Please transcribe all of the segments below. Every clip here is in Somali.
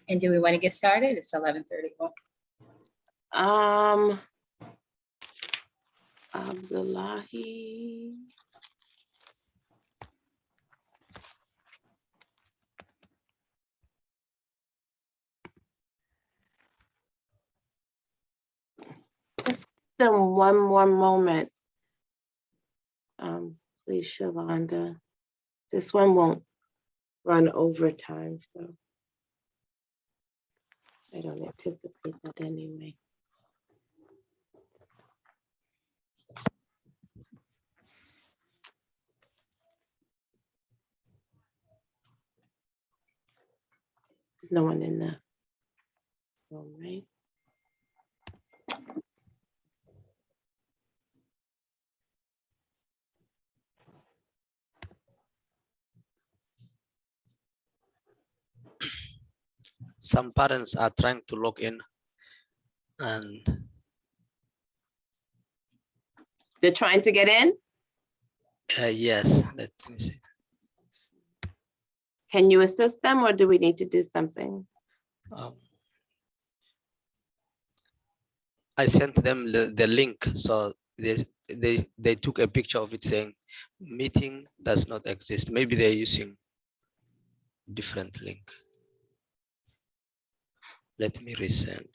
And do we want to get started? It's 11:34. Abdullahi. Just give them one more moment. Please, Shalonda. This one won't run overtime, so I don't anticipate that anyway. There's no one in the room, right? Some parents are trying to log in and They're trying to get in? yes, let me see. Can you assist them or do we need to do something? I sent them the link, so they took a picture of it saying meeting does not exist. Maybe they're using different link. Let me resend.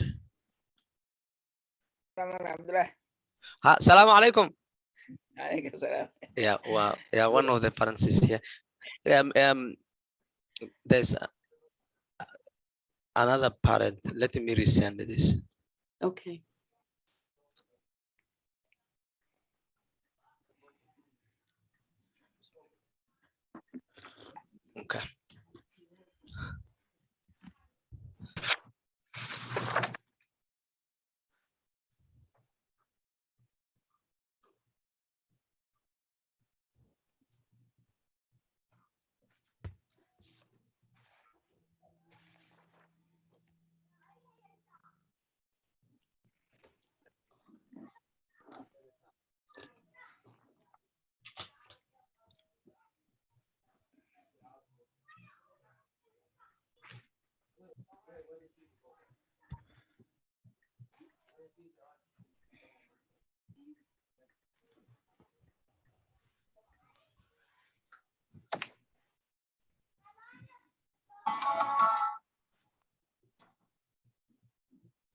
Assalamu alaikum. Yeah, well, yeah, one of the parents is here. There's another parent. Let me resend this. Okay. Okay.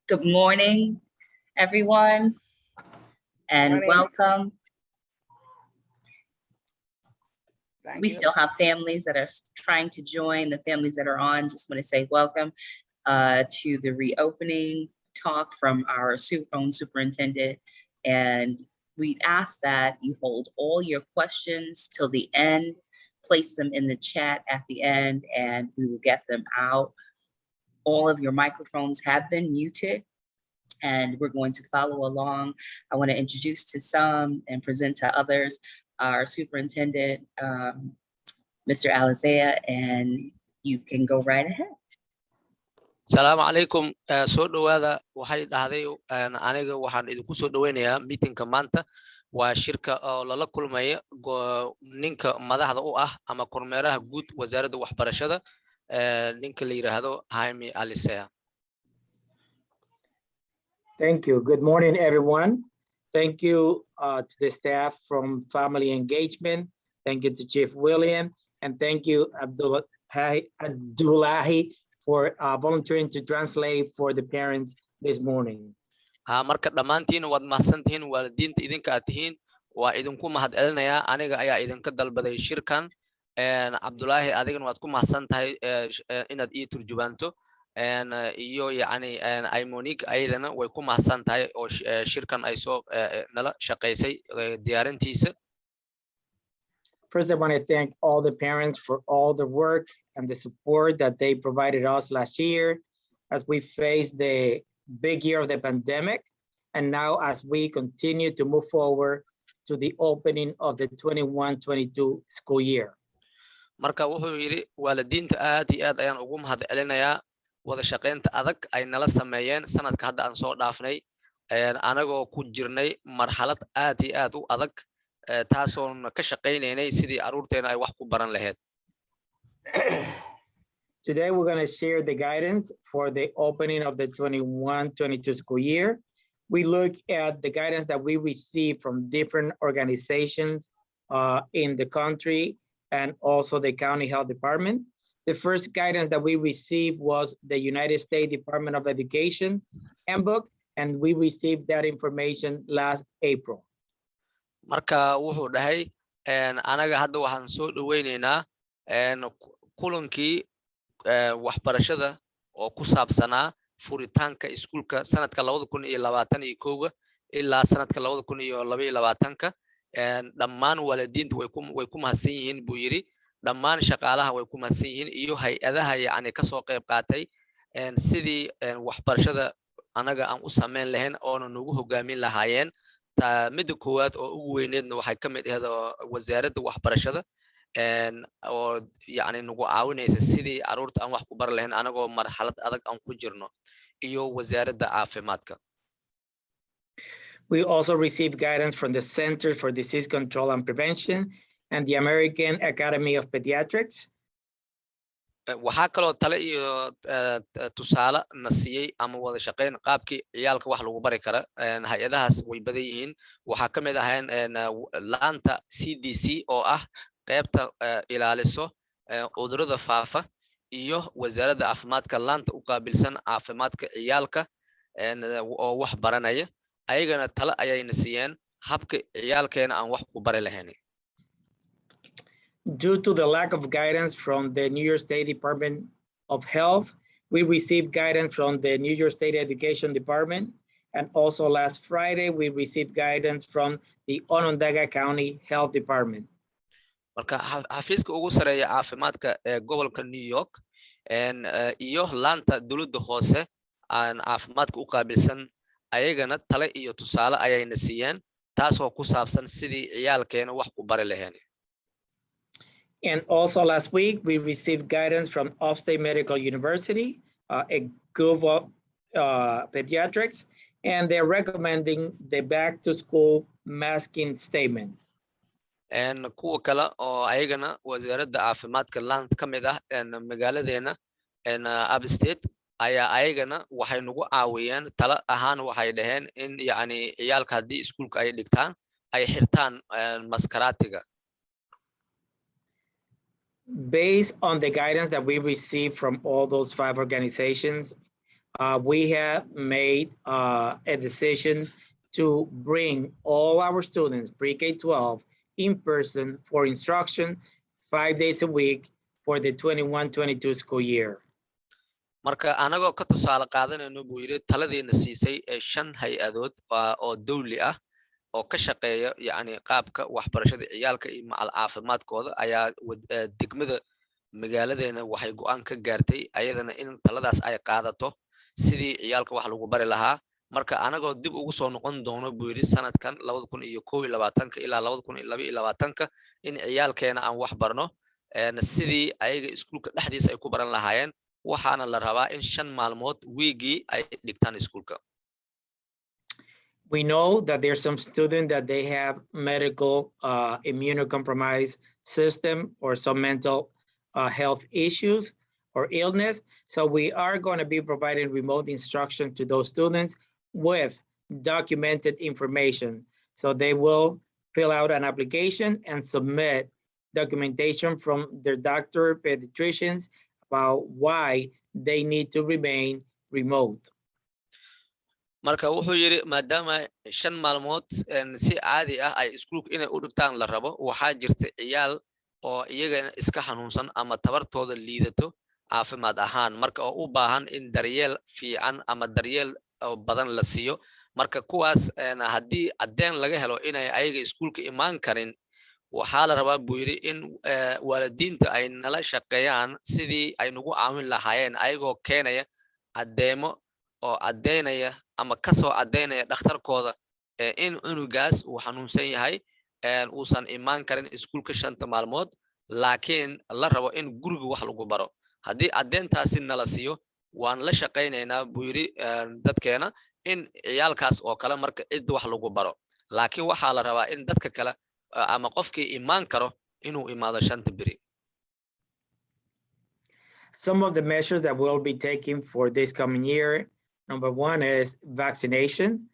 Good morning, everyone, and welcome. We still have families that are trying to join. The families that are on, just want to say welcome to the reopening talk from our own superintendent. And we ask that you hold all your questions till the end, place them in the chat at the end, and we will get them out. All of your microphones have been muted, and we're going to follow along. I want to introduce to some and present to others our superintendent, Mr. Alicea, and you can go right ahead. Assalamu alaikum. Soo dhawaada waxay dhahday aniga waxaan idinku soo dhaweynayaa meetingka maanta waa shirka oo lala kulmaya ninka madaxda u ah ama kormeeraha guud wasaaradda waxbarashada ninka la yiraahdo Jaime Alicea. Thank you. Good morning, everyone. Thank you to the staff from Family Engagement. Thank you to Chief William, and thank you Abdullahi for volunteering to translate for the parents this morning. Marka dhamaantiin waad mahadsantihiin waalidiinta idinka aad tihiin waa idinku mahadcelinayaa aniga ayaa idinka dalbaday shirkan Abdullahi adigana waad ku mahadsan tahay inaad ii turjubaanto iyo yani ay Monique ayadana way ku mahadsan tahay oo shirkan ay soo nala shaqeysay diyaarintiisa. First, I want to thank all the parents for all the work and the support that they provided us last year as we faced the big year of the pandemic, and now as we continue to move forward to the opening of the 21-22 school year. Marka wuxuu yiri waalidiinta aad iyo aad ayaan ugu mahadcelinayaa wada shaqeynta adag ay nala sameeyeen sanadka hadda aan soo dhaafnay anagoo ku jirnay marxalad aad iyo aad u adag taasoo ka shaqeynaynay sidii aruurteena ay wax ku baran lahayd. Today, we're going to share the guidance for the opening of the 21-22 school year. We look at the guidance that we received from different organizations in the country and also the county health department. The first guidance that we received was the United States Department of Education handbook, and we received that information last April. Marka wuxuu dhahay anaga hadda waxaan soo dhaweyneynaa kulankii waxbarashada oo ku saabsanaa furitaanka iskuulka sanadka 2021 ilaa sanadka 2022 dhammaan waalidiintu way ku mahadsan yihiin buu yiri dhammaan shaqaalaha way ku mahadsan yihiin iyo hay'adaha yani ka soo qayb qaatay sidii waxbarashada anaga aan u sameyn lahayn oo nagu hogaamin lahaayeen midda koowaad oo ugu weyneedna waxay ka mid ahayd wasaaradda waxbarashada oo yani nagu caawinaysa sidii caruurta aan wax ku bar lahayn anagoo marxalad adag aan ku jirno iyo wasaaradda caafimaadka. We also received guidance from the Center for Disease Control and Prevention and the American Academy of Pediatrics. Waxaa kaloo tale iyo tusaale na siiyey ama wada shaqeyn qaabkii ciyaalka wax lagu bari kara hay'adahaas way badan yihiin waxaa ka mid ahayn laanta CDC oo ah qaybta ilaaliso cudurrada faafa iyo wasaaradda caafimaadka laanta u qaabilsan caafimaadka ciyaalka oo wax baranaya ayagana tale ayayna siiyeen habka ciyaalkeena aan wax ku bari lahayn. Due to the lack of guidance from the New York State Department of Health, we received guidance from the New York State Education Department. And also last Friday, we received guidance from the Onondaga County Health Department. Marka xafiiska ugu sareeya caafimaadka ee gobolka New York iyo laanta dawladda hoose aan caafimaadka u qaabilsan ayagana tale iyo tusaale ayayna siiyeen taasoo ku saabsan sidii ciyaalkeena wax ku bari lahayn. And also last week, we received guidance from Upstate Medical University, a group of pediatrics, and they're recommending the back to school masking statement. And kuwa kale oo ayagana wasaaradda caafimaadka laanta ka mid ah magaaladeena Upstate ayaa ayagana waxay nagu caawiyeen talo ahaan waxay dhaheen in yani ciyaalka haddii iskuulka ay dhigtaan ay xirtaan maskaraatiga. Based on the guidance that we received from all those 5 organizations, we have made a decision to bring all our students, pre-K-12, in person for instruction 5 days a week for the 21-22 school year. Marka anagoo ka tusaale qaadanayno buu yiri taladeena siisay 5 hay'adood oo dawli ah oo ka shaqeeya yani qaabka waxbarashada ciyaalka iyo macal caafimaadkooda ayaa degmada magaaladeena waxay go'aan ka gaartay ayadana in taladaas ay qaadato sidii ciyaalka wax lagu bari lahaa marka anagoo dib ugu soo noqon doono buu yiri sanadkan 2021 ilaa 2022 in ciyaalkeena aan wax barno sidii ayaga iskuulka dhexdiisa ay ku baran lahaayeen waxaana la rabaa in 5 maalmood weekii ay dhigtaan iskuulka. We know that there's some students that they have medical immunocompromised system or some mental health issues or illness. So we are going to be providing remote instruction to those students with documented information. So they will fill out an application and submit documentation from their doctor, pediatricians about why they need to remain remote. Marka wuxuu yiri maadaama 5 maalmood si caadi ah ay iskuulka inay u dhigtaan la rabo waxaa jirta ciyaal oo iyaga iska xanuunsan ama tabartooda liidato caafimaad ahaan marka oo u baahan in daryeel fiican ama daryeel badan la siiyo marka kuwaas haddii cadeen laga helo inay ayaga iskuulka imaan karin waxaa la rabaa buu yiri in waalidiinta ay nala shaqeeyaan sidii ay nagu caawin lahaayeen ayagoo keenaya cadeemo oo cadeynaya ama ka soo cadeynaya dhakhtarkooda in cunugaas uu xanuunsan yahay uusan imaan karin iskuulka 5 maalmood laakiin la rabo in guriga wax lagu baro haddii cadeyntaasi nala siiyo waan la shaqeynaynaa buu yiri dadkeena in ciyaalkaas oo kale marka cid wax lagu baro laakiin waxaa la rabaa in dadka kale ama qofkii imaan karo inuu imaado 5 beri. Some of the measures that we'll be taking for this coming year, number one is vaccination.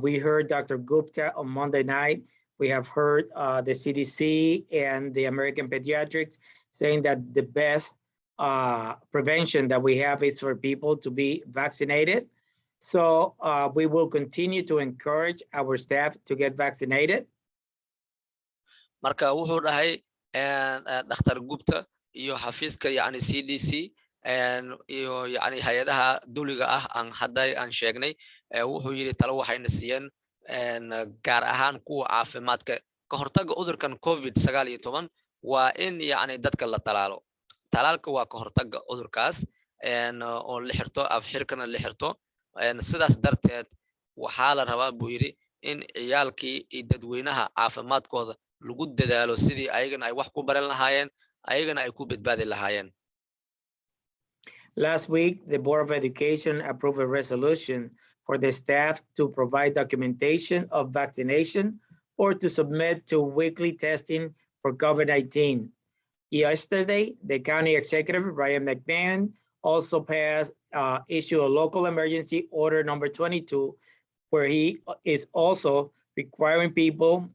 We heard Dr. Gupta on Monday night. We have heard the CDC and the American Pediatrics saying that the best prevention that we have is for people to be vaccinated. So we will continue to encourage our staff to get vaccinated. marka wuxuu dhahay Dr. Gupta iyo xafiiska yani CDC iyo yani hay'adaha dawliga ah aan hadday aan sheegnay wuxuu yiri talo waxayna siiyeen gaar ahaan kuwa caafimaadka ka hortagga cudurkan COVID-19 waa in yani dadka la talaalo. Talaalka waa ka hortagga cudurkaas oo la xirto af xirkana la xirto sidaas darteed waxaa la rabaa buu yiri in ciyaalkii iyo dadweynaha caafimaadkooda lagu dadaalo sidii ayagana ay wax ku baran lahaayeen ayagana ay ku badbaadi lahaayeen. Last week, the Board of Education approved a resolution for the staff to provide documentation of vaccination or to submit to weekly testing for COVID-19. Yesterday, the county executive, Ryan McMahon, also passed issue a local emergency order number 22, where he is also requiring people,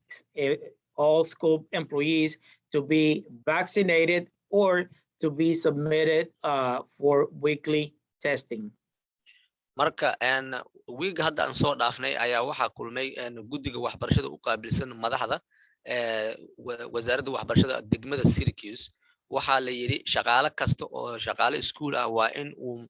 all school employees, to be vaccinated or to be submitted for weekly testing. Marka week hadda aan soo dhaafnay ayaa waxaa kulmay guddiga waxbarashada u qaabilsan madaxda wasaaradda waxbarashada degmada Syracuse. Waxaa la yiri shaqaale kasta oo shaqaale iskuul ah waa in uu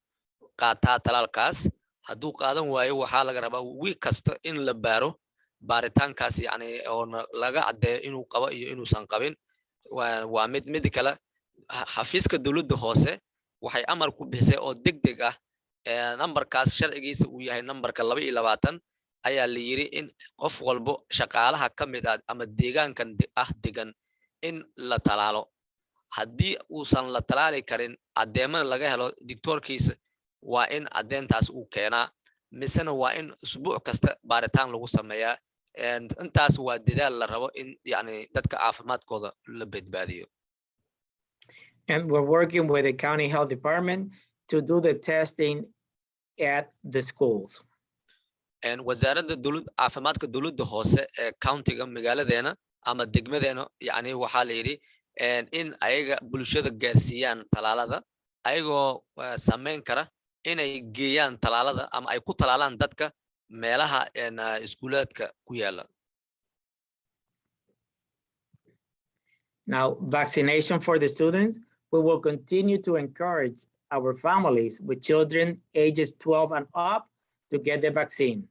qaataa talaalkaas. Hadduu qaadan waayo waxaa laga rabaa week kasta in la baaro baaritaankaas yani oo laga caddeeyo inuu qabo iyo inuusan qabin. Waa mid kale xafiiska dawladda hoose waxay amar ku bixisay oo degdeg ah numberkaas sharcigiisa uu yahay numberka 22 ayaa la yiri in qof walbo shaqaalaha ka mid ah ama deegaankan degan in la talaalo. Haddii uusan la talaali karin caddeemana laga helo doctorkiisa waa in caddeentaas uu keenaa misena waa in usbuuc kasta baaritaan lagu sameeyaa intaas waa dadaal la rabo in yani dadka caafimaadkooda la badbaadiyo. And we're working with the county health department to do the testing at the schools. And wasaaradda caafimaadka dawladda hoose ee countiga magaaladeena ama degmadeena yani waxaa la yiri in ayaga bulshada gaarsiiyaan talaalada ayagoo sameyn kara inay geeyaan talaalada ama ay ku talaalaan dadka meelaha iskuulaadka ku yaala. Now, vaccination for the students, we will continue to encourage our families with children ages 12 and up to get the vaccine.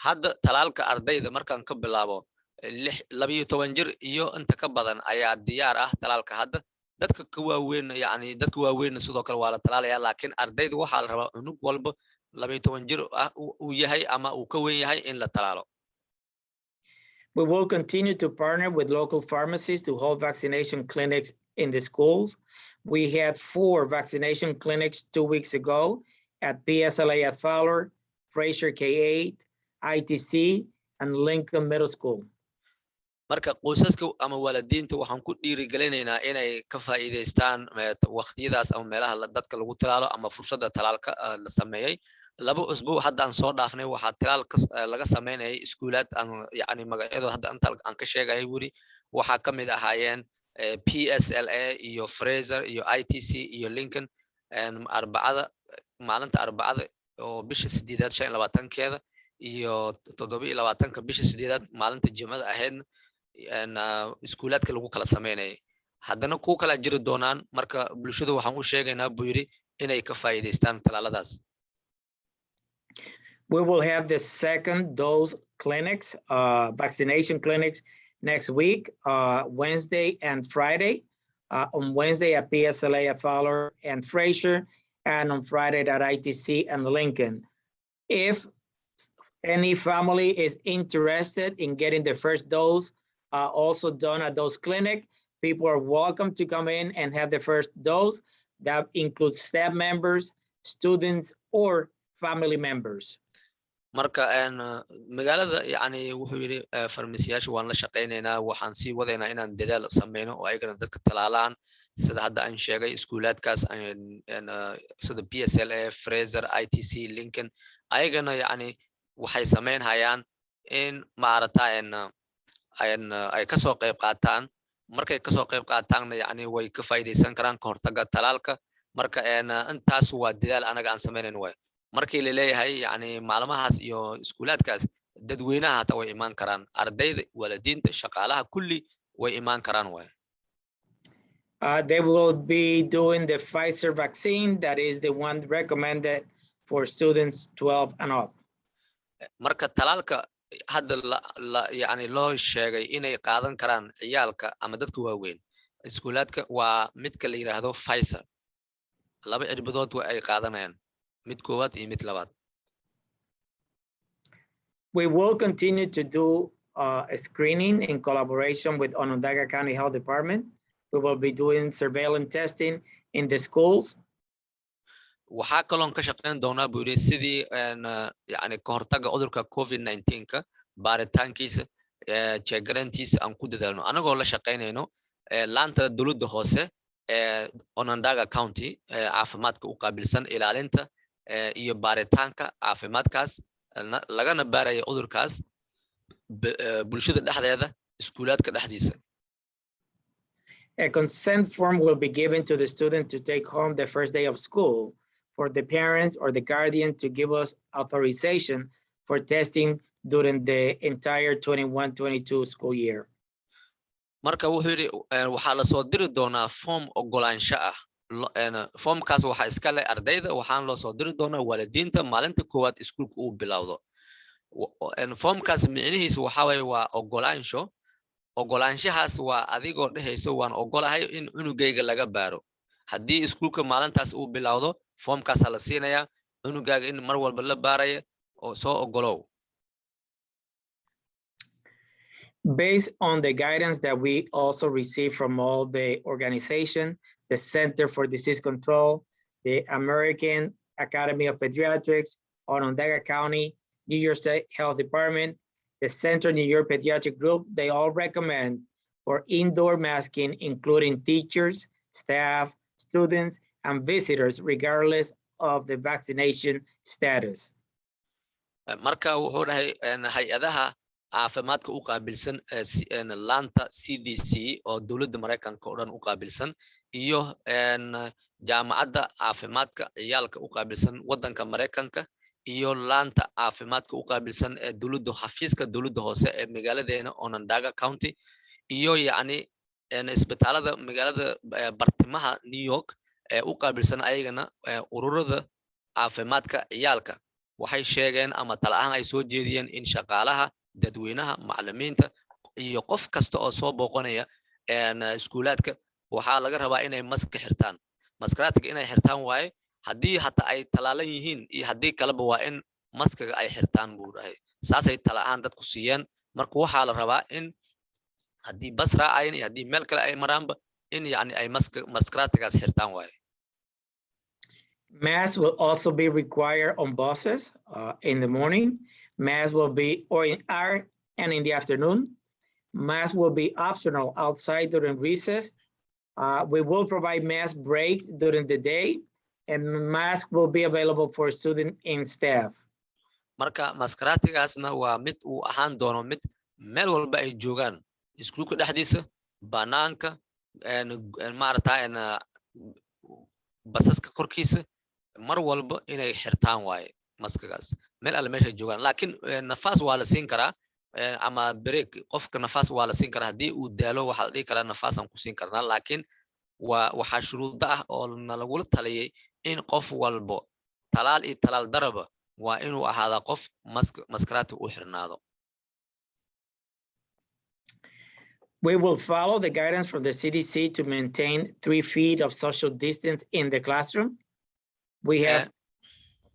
Hadda talaalka ardayda markaan ka bilaabo 12 jir iyo inta ka badan ayaa diyaar ah talaalka hadda. Dadka ka waaweyn yani dadka waaweyn sidoo kale waa la talaalayaa laakiin ardayda waxaa la rabaa unug walba 12 jir ah uu yahay ama uu ka weyn yahay in la talaalo. We will continue to partner with local pharmacies to hold vaccination clinics in the schools. We had 4 vaccination clinics 2 weeks ago at PSLA at Fowler, Fraser K8, ITC, and Lincoln Middle School. Marka qoysaska ama waalidiinta waxaan ku dhiirigelinaynaa inay ka faa'iideystaan waqtiyadaas ama meelaha dadka lagu talaalo ama fursadda talaalka la sameeyay. 2 usbuuc hadda aan soo dhaafnay waxaa talaalka laga sameynayay iskuulaad yani magacyadooda hadda inta aan ka sheegay wuri waxaa ka mid ahaayeen PSLA iyo Fraser iyo ITC iyo Lincoln maalinta arbacada oo bisha 8 iyo 27 bisha 8 maalinta jimcada ahayd iskuulaadka lagu kala sameynayay. Haddana ku kala jiri doonaan marka bulshada waxaan u sheegaynaa buu yiri inay ka faa'iideystaan talaaladaas. We will have the second dose clinics, vaccination clinics next week, Wednesday and Friday. On Wednesday at PSLA at Fowler and Fraser, and on Friday at ITC and Lincoln. If any family is interested in getting the first dose also done at those clinics, people are welcome to come in and have the first dose. That includes staff members, students, or family members. Marka magaalada yani wuxuu yiri farmasiyaasha waan la shaqeynaynaa waxaan sii wadaynaa inaan dadaal sameeyno oo ayagana dadka talaalaan sida hadda aan sheegay iskuulaadkaas sida PSLA, Fraser, ITC, Lincoln ayagana yani waxay sameyn hayaan in maaragtay ay kasoo qayb qaataan markay kasoo qayb qaataanna yani way ka faa'iideysan karaan ka hortagga talaalka marka intaas waa dadaal anaga aan sameynayn way markii la leeyahay yani maalmahaas iyo iskuulaadkaas dadweynaha hata way imaan karaan ardayda waalidiinta shaqaalaha kulli way imaan karaan way They will be doing the Pfizer vaccine, that is the one recommended for students 12 and up. marka talaalka hadda yani loo sheegay inay qaadan karaan ciyaalka ama dadka waaweyn iskuulaadka waa midka la yiraahdo Pfizer laba cirbadood way ay qaadanayaan mid koowaad iyo mid labaad We will continue to do a screening in collaboration with Onondaga County Health Department. We will be doing surveillance testing in the schools. waxaa kaloon ka shaqeyn doonaa buu yidhi sidii yani ka hortagga cudurka COVID-19-ka baaritaankiisa jeegaraantiisa aan ku dadaalno anagoo la shaqeynayno laanta dowladda hoose ee Onondaga County caafimaadka u qaabilsan ilaalinta iyo baaritaanka caafimaadkaas lagana baaraya cudurkaas bulshada dhexdeeda iskuulaadka dhexdiisa A consent form will be given to the student to take home the first day of school for the parents or the guardian to give us authorization for testing during the entire 21-22 school year. marka wuxuu yidhi waxaa la soo diri doonaa form ogolaansho ah formkaas waxaa iska leh ardayda waxaan loo soo diri doonaa waalidiinta maalinta koowaad iskuulka uu bilowdo formkaas micnihiisu waxa weeye waa ogolaansho ogolaanshahaas waa adigoo dhehayso waan ogolahay in cunugayga laga baaro haddii iskuulka maalintaas uu bilowdo formkaas la siinayaa cunugaaga in mar walba la baaraya oo soo ogolow Based on the guidance that we also receive from all the organization, the Center for Disease Control, the American Academy of Pediatrics, Onondaga County, New York State Health Department, the Central New York Pediatric Group, they all recommend for indoor masking, including teachers, staff, students, and visitors, regardless of the vaccination status. marka wuxuu dhahay hay-adaha caafimaadka u qaabilsan laanta CDC oo dowladda Mareykanka oo dhan u qaabilsan iyo jaamacadda caafimaadka ciyaalka u qaabilsan waddanka Mareykanka iyo laanta caafimaadka u qaabilsan ee dowladda xafiiska dowladda hoose ee magaaladeena Onondaga County iyo yani isbitaalada magaalada bartimaha New York ee u qaabilsan ayagana ururada caafimaadka ciyaalka waxay sheegeen ama talahaan ay soo jeediyeen in shaqaalaha dadweynaha macallimiinta iyo qof kasta oo soo booqanaya iskuulaadka waxaa laga rabaa inay mask xirtaan maskaraadka inay xirtaan waaye haddii hata ay talaalan yihiin iyo haddii kaleba waa in maskaga ay xirtaan buu dhahay saasay talahaan dadku siiyeen marka waxaa la rabaa in haddii bas raacayn iyo haddii meel kale ay maraanba in yani ay maskaraadkaas xirtaan waaye Masks will also be required on buses in the morning. Masks will be or in hour and in the afternoon. Masks will be optional outside during recess. We will provide mask breaks during the day, and masks will be available for student and staff. marka maskaraadkaasna waa mid uu ahaan doono mid meel walba ay joogaan iskuulka dhexdiisa banaanka maaragtay basaska korkiisa mar walba inay xirtaan waaye maskagaas meel alle meesha joogaan laakiin nafaas waa la siin karaa ama break qofka nafaas waa la siin karaa haddii uu daalo waxa la dhihi karaa nafaasaan ku siin karnaa laakiin waxaa shuruudo ah oo nalagula taliyay in qof walbo talaal iyo talaal daraba waa inuu ahaadaa qof maskaraadka u xirnaado We will follow the guidance from the CDC to maintain 3 feet of social distance in the classroom. We have,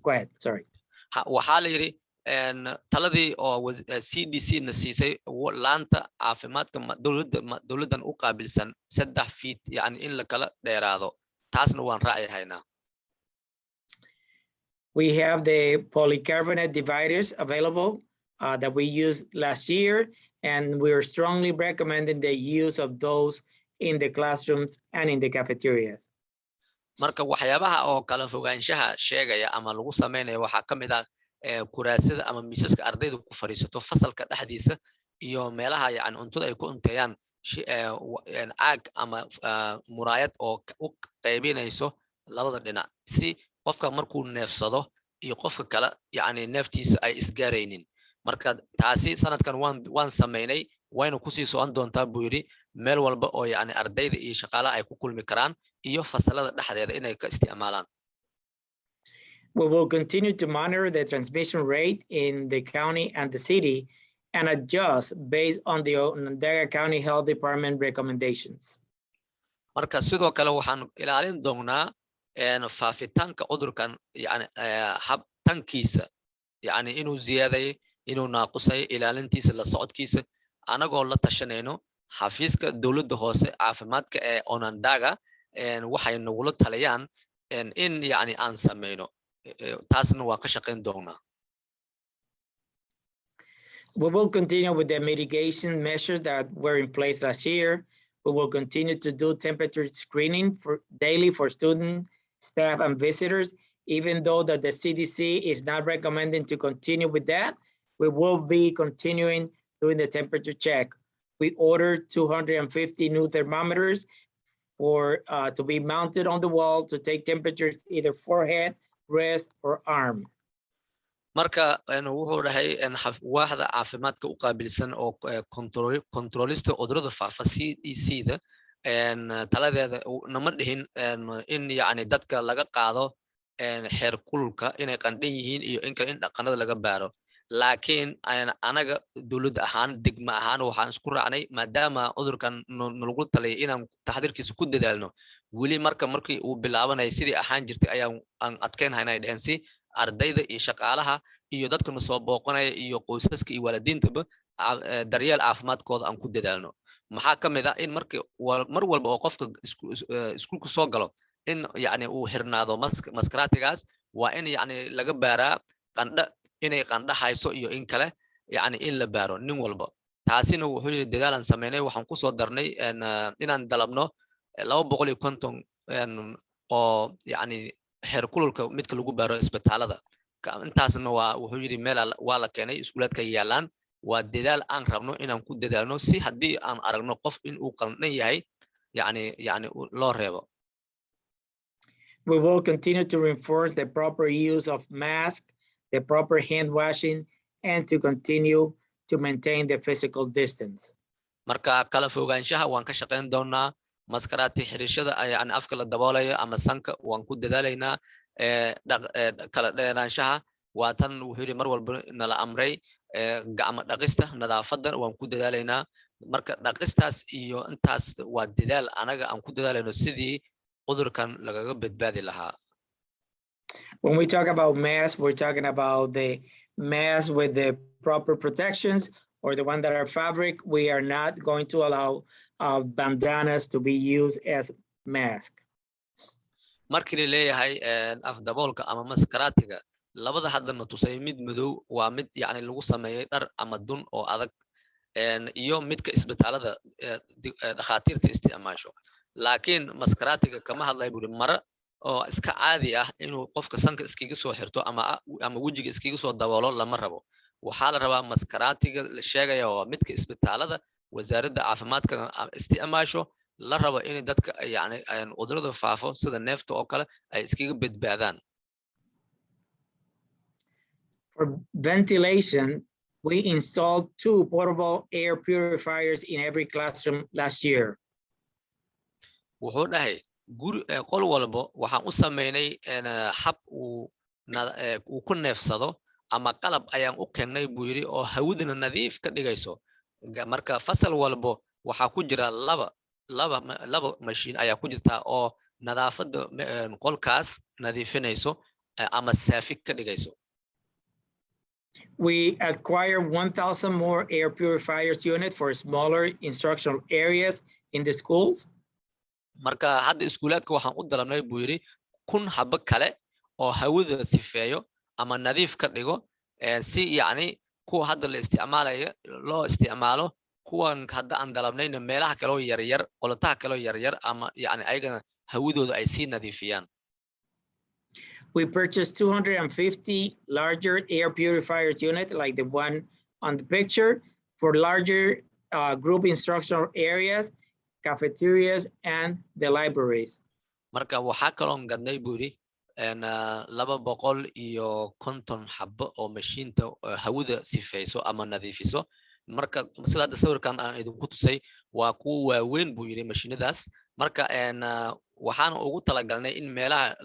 go ahead, sorry. waxaa la yidhi taladii oo CDC na siisay laanta caafimaadka dowladdan u qaabilsan 3 feet yani in la kala dheeraado taasna waan raacayahaynaa We have the polycarbonate dividers available that we used last year, and we are strongly recommending the use of those in the classrooms and in the cafeterias. marka waxyaabaha oo kala fogaanshaha sheegaya ama lagu sameeyo waxa kamid ah kuraasada ama miisaska ardaydu ku fariisato fasalka dhexdiisa iyo meelaha yani cuntada ay ku unteeyaan aag ama muraayad oo u qaybinayso labada dhinac si qofka markuu neefsado iyo qofka kale yani neeftiisa ay isgaaraynin marka taasi sanadkan waan sameynay wayna ku sii socon doontaa buu yiri meel walba oo yani ardayda iyo shaqaalaha ay ku kulmi karaan iyo fasalada dhexdeeda inay ka isticmaalaan. We will continue to monitor the transmission rate in the county and the city and adjust based on the Onondaga County Health Department recommendations. marka sidoo kale waxaan ilaalin doonaa faafitaanka cudurkan yani habtankiisa yani inuu ziyaaday inuu naaqusay ilaalintiisa la socodkiisa anagoo la tashanayno xafiiska dawladda hoose caafimaadka ee Onondaga waxay nagula taliyaan in yani aan sameyno taasna waa ka shaqeyn doonaa. We will continue with the mitigation measures that were in place last year. We will continue to do temperature screening daily for students, staff, and visitors. Even though that the CDC is not recommending to continue with that, we will be continuing doing the temperature check. We ordered 250 new thermometers to be mounted on the wall to take temperatures either forehead, wrist, or arm. marka wuxuu dhahay waaxda caafimaadka u qaabilsan oo kontrolista cudurrada faafa CDC-da taladeeda nama dhihin in yani dadka laga qaado heer kulka inay qandhan yihiin iyo in kale in dhaqanada laga baaro laakiin anaga dawladda ahaan degma ahaan waxaan isku raacnay maadaama cudurkan nalagu taliyay inaan taxadirkiisa ku dadaalno weli markii uu bilaabanay sidii ahaan jirtay ayaan adkeenhaynay dhehen si ardayda iyo shaqaalaha iyo dadka soo booqanaya iyo qoysaska iyo waalidiintaba daryeel caafimaadkooda aan ku dadaalno maxaa kamid ah in mar walba oo qofka iskuulka soo galo in yani uu xirnaado maskaraatigaas waa in yani laga baaraa qandha inay qandha hayso iyo in kale yani in la baaro nin walba taasina wuxuu yiri dadaalan sameynay waxaan ku soo darnay inaan dalabno 250 oo yani heer kululka midka lagu baaro isbitaalada intaasna wuxuu yiri meel waa la keenay iskuulaadka yaalaan waa dadaal aan rabno inaan ku dadaalno si haddii aan aragno qof in uu qandhan yahay yani loo reebo. We will continue to reinforce the proper use of masks, the proper hand washing, and to continue to maintain the physical distance. marka kala fogaanshaha waan ka shaqeyn doonaa maskaraati xirishada yani afka la daboolayo ama sanka waan ku dadaalaynaa kala dheeraanshaha waa tan wuxuu yiri mar walba nala amray gacmo dhaqista nadaafadda waan ku dadaalaynaa marka dhaqistaas iyo intaas waa dadaal anaga aan ku dadaalayno sidii cudurkan lagaga badbaadi lahaa. When we talk about masks, we're talking about the masks with the proper protections or the one that are fabric. We are not going to allow bandanas to be used as mask. markii la leeyahay afdaboolka ama maskaraatiga labada hadana tusay mid madow waa mid yani lagu sameeyay dhar ama dun oo adag iyo midka isbitaalada dhakhaatiirta isticmaasho laakiin maskaraatiga kama hadlay buri mara oo iska caadi ah inuu qofka sanka iskiga soo xirto ama wajiga iskiga soo daboolo lama rabo waxaa la rabaa maskaraatiga la sheegaya waa midka isbitaalada wasaaradda caafimaadka isticmaasho la rabo in dadka yani cudurrada faafo sida neefta oo kale ay iskiga badbaadaan. For ventilation, we installed 2 portable air purifiers in every classroom last year. wuxuu dhahay qol walba waxaan u sameynay hab uu ku neefsado ama qalab ayaan u keenay buu yiri oo hawadana nadiif ka dhigayso marka fasal walba waxaa ku jira laba machine ayaa ku jirta oo nadaafadda qolkaas nadiifinayso ama saafi ka dhigayso. We acquired 1,000 more air purifiers unit for smaller instructional areas in the schools. marka hadda iskuulaadka waxaan u dalabnay buu yiri 1,000 haba kale oo hawada sifeeyo ama nadiif ka dhigo si yani kuwa hadda la isticmaalayo loo isticmaalo kuwan hadda aan dalabnayna meelaha kaloo yaryar qolotaha kaloo yaryar ama yani ayagana hawadooda ay sii nadiifiyaan. We purchased 250 larger air purifiers unit like the one on the picture for larger group instructional areas, cafeterias, and the libraries. Marka waxaa kaloon gadnay buu yidhi 250 xabo oo mashiinta hawada sifayso ama nadiifiso. Marka sida hadda sawirkan aan idinku tusay waa kuwa waaweyn buu yidhi mashiinadaas. Marka waxaan ugu talagalnay in meelaha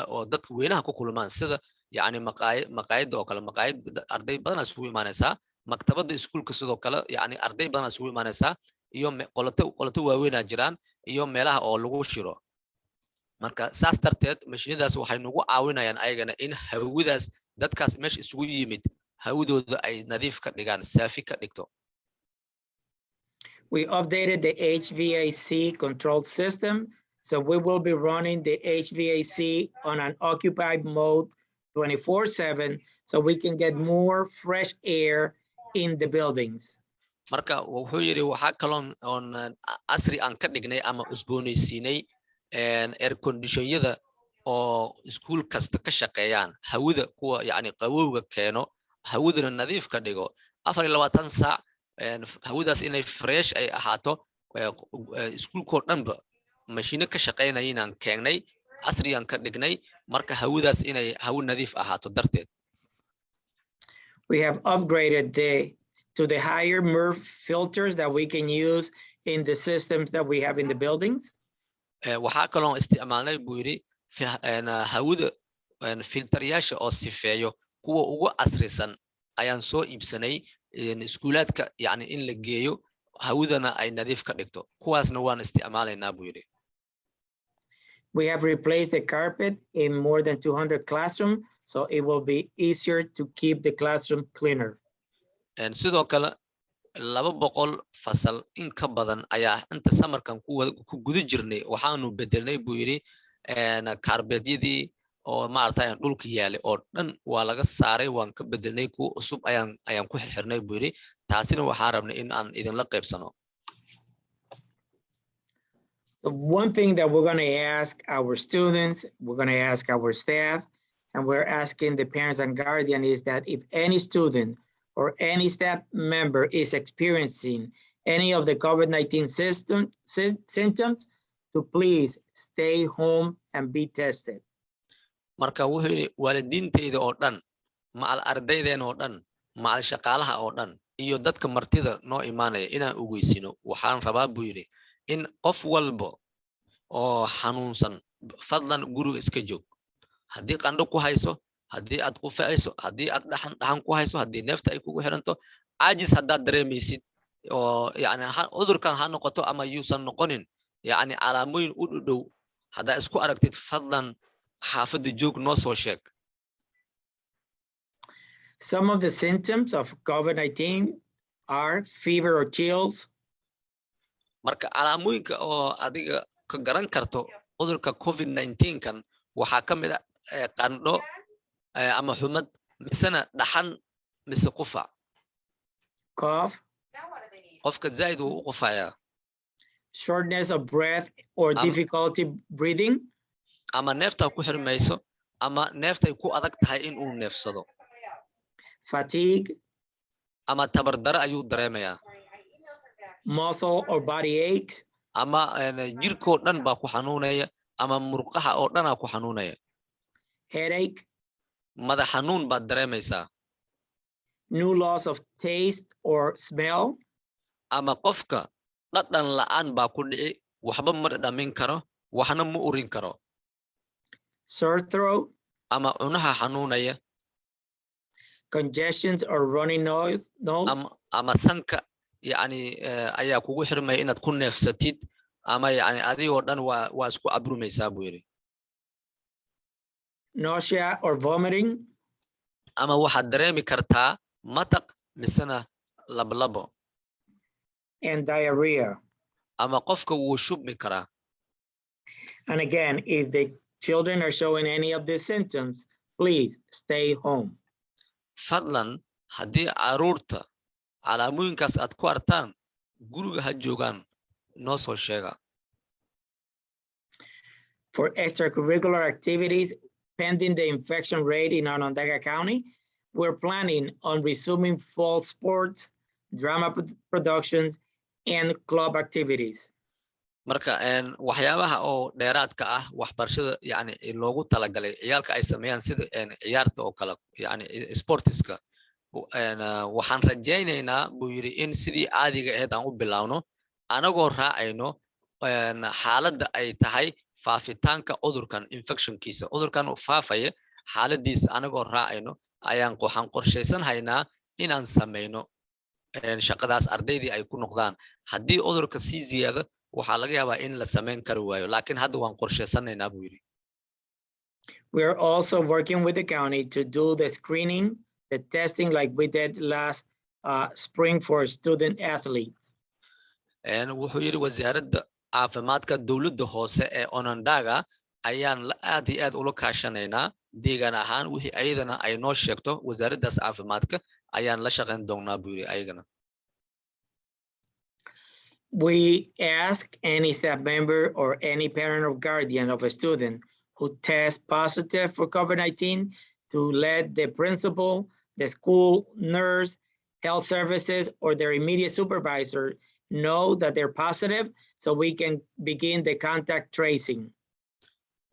oo dadka weynaha ku kulmaan sida yani maqaayad oo kale maqaayad arday badan isugu imaanaysaa, maktabada iskuulka sidoo kale yani arday badan isugu imaanaysaa iyo qoloto waaweyn jiraan iyo meelaha oo lagu shiro. Marka saas darteed mashiinadaas waxay nagu caawinayaan ayagana in hawadaas dadkaas meesha isugu yimid hawadooda ay nadiif ka dhigaan, saafi ka dhigto. We updated the HVAC control system, so we will be running the HVAC on an occupied mode 24/7, so we can get more fresh air in the buildings. Marka wuxuu yiri waxaa kaloon on asri aan ka dhignay ama usboonaysiinay air condition-yada oo iskuul kasta ka shaqeeyaan hawada kuwa yani qabowga keeno hawadana nadiif ka dhigo 24 saac hawadaas inay fresh ay ahaato iskuulkoo dhanba mashiino ka shaqeynayaan keenay asriyan ka dhignay marka hawadaas inay hawo nadiif ahaato darteed. We have upgraded to the higher MERV filters that we can use in the systems that we have in the buildings. Waxaa kaloon isticmaalnay buu yidhi hawada filteryaasha oo sifeeyo kuwa ugu casrisan ayaan soo iibsanay iskuulaadka yani in la geeyo hawadana ay nadiif ka dhigto kuwaasna waan isticmaalaynaa buu yidhi. We have replaced the carpet in more than 200 classrooms, so it will be easier to keep the classroom cleaner. Sidoo kale 200 fasal in ka badan ayaa inta samarkan ku guda jirnay waxaanu bedelnay buu yidhi carpetyadii oo maartay dhulka yaalay oo dhan waa laga saaray waan ka bedelnay ku cusub ayaan ku xirnay buu yidhi taasina waxaan rabnay in aan idin la qaybsano. So one thing that we're going to ask our students, we're going to ask our staff, and we're asking the parents and guardians is that if any student or any staff member is experiencing any of the COVID-19 symptoms, to please stay home and be tested. Marka wuxuu yidhi waalidiintayda oo dhan macal ardaydeen oo dhan macal shaqaalaha oo dhan iyo dadka martida noo imaanaya inaan ogeysino waxaan rabaa buu yidhi in qof walba oo xanuunsan fadlan guriga iska joog haddii qandho ku hayso haddii aad qufacayso haddii aad dhaxan ku hayso haddii neefta ay kugu xiranto caajis haddaad dareemaysid oo yani cudurkan ha noqoto ama yuusan noqonin yani calaamooyin u dhow haddaa isku aragtid fadlan xaafadda joog noo soo sheeg. Some of the symptoms of COVID-19 are fever or chills. Marka calaamooyinka oo adiga ka garan karto cudurka COVID-19 kan waxaa ka mid ah qandho ama xumad misana dhaxan mise qufac. Cough. Qofka zaid uu u qufayaa. Shortness of breath or difficulty breathing. Ama neefta ku xirmayso ama neefta ku adag tahay in uu neefsado. Fatigue. Ama tabardaro ayuu dareemayaa. Muscle or body aches. Ama jirko dhan baa ku xanuunaya ama murqaha oo dhan ku xanuunaya. Headache. Madax xanuun baad dareemaysaa. New loss of taste or smell. Ama qofka dhadhan la'aan baa ku dhici waxba ma dhamin karo waxna ma urin karo. Sore throat. Ama cunaha xanuunaya. Congestions or runny nose. Ama sanka yani ayaa kugu xirmay inaad ku neefsatid ama yani adigoo dhan waa isku abrumaysaa buu yidhi. Nausea or vomiting. Ama waxaad dareemi kartaa mataq misena lablabo. And diarrhea. Ama qofka wuu shubmi karaa. And again, if the children are showing any of these symptoms, please stay home. Fadlan haddii caruurta calaamooyinkaas aad ku artaan guriga ha joogaan noo soo sheega. For extracurricular activities, pending the infection rate in Onondaga County, we're planning on resuming fall sports, drama productions, and club activities. Marka waxyaabaha oo dheeraadka ah waxbarashada yani loogu talagalay ciyaalka ay sameeyaan sida ciyaarta oo kale yani sportiska waxaan rajaynaynaa buu yiri in sidii caadiga ahayd aan u bilaawno anagoo raacayno xaaladda ay tahay faafitaanka cudurkan infectionkiisa cudurkan uu faafaya xaaladiisa anagoo raacayno waxaan qorshaysan haynaa inaan sameyno shaqadaas ardaydii ay ku noqdaan haddii cudurka sii ziyaado waxaa laga yaabaa in la sameyn kari waayo laakiin hadda waan qorshaysanaynaa buu yiri. We are also working with the county to do the screening, the testing like we did last spring for student athletes. Wuxuu yiri wasaaradda caafimaadka dowladda hoose ee Onondaga ayaan aad iyo aad ula kaashanaynaa deegaan ahaan wixii ayadana ay noo sheegto wasaaraddaas caafimaadka ayaan la shaqayn doonaa buu yiri ayagana. We ask any staff member or any parent or guardian of a student who tests positive for COVID-19 to let the principal, the school nurse, health services, or their immediate supervisor know that they're positive so we can begin the contact tracing.